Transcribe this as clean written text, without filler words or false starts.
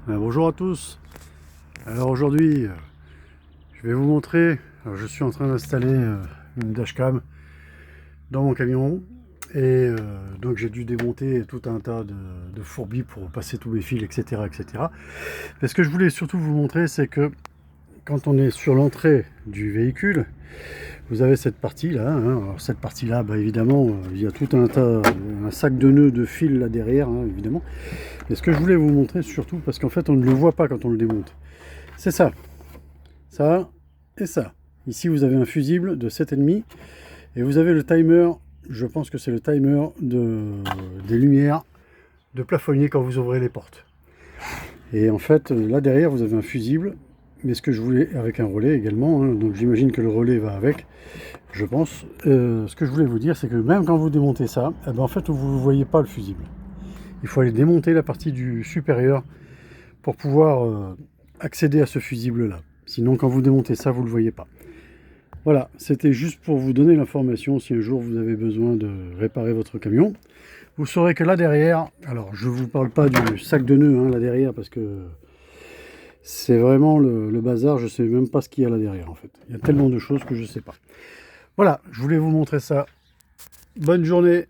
Bonjour à tous. Alors aujourd'hui, je vais vous montrer. Alors, je suis en train d'installer une dashcam dans mon camion et donc j'ai dû démonter tout un tas de fourbis pour passer tous mes fils, etc., etc. Mais ce que je voulais surtout vous montrer, c'est que quand on est sur l'entrée du véhicule, vous avez cette partie là. Alors cette partie là, évidemment, il y a tout un sac de nœuds de fil là derrière, évidemment. Et ce que je voulais vous montrer surtout, parce qu'en fait on ne le voit pas quand on le démonte, c'est ça et ça. Ici vous avez un fusible de 7,5 et vous avez le timer, je pense que c'est le timer des lumières de plafonnier quand vous ouvrez les portes. Et en fait là derrière vous avez un fusible, mais ce que je voulais, avec un relais également, donc j'imagine que le relais va avec, je pense. Ce que je voulais vous dire, c'est que même quand vous démontez ça, en fait vous ne voyez pas le fusible. Il faut aller démonter la partie du supérieur pour pouvoir accéder à ce fusible là. Sinon quand vous démontez ça, vous ne le voyez pas. Voilà, c'était juste pour vous donner l'information si un jour vous avez besoin de réparer votre camion. Vous saurez que là derrière, alors je ne vous parle pas du sac de nœuds là derrière parce que c'est vraiment le bazar, je ne sais même pas ce qu'il y a là derrière en fait. Il y a tellement de choses que je ne sais pas. Voilà, je voulais vous montrer ça. Bonne journée.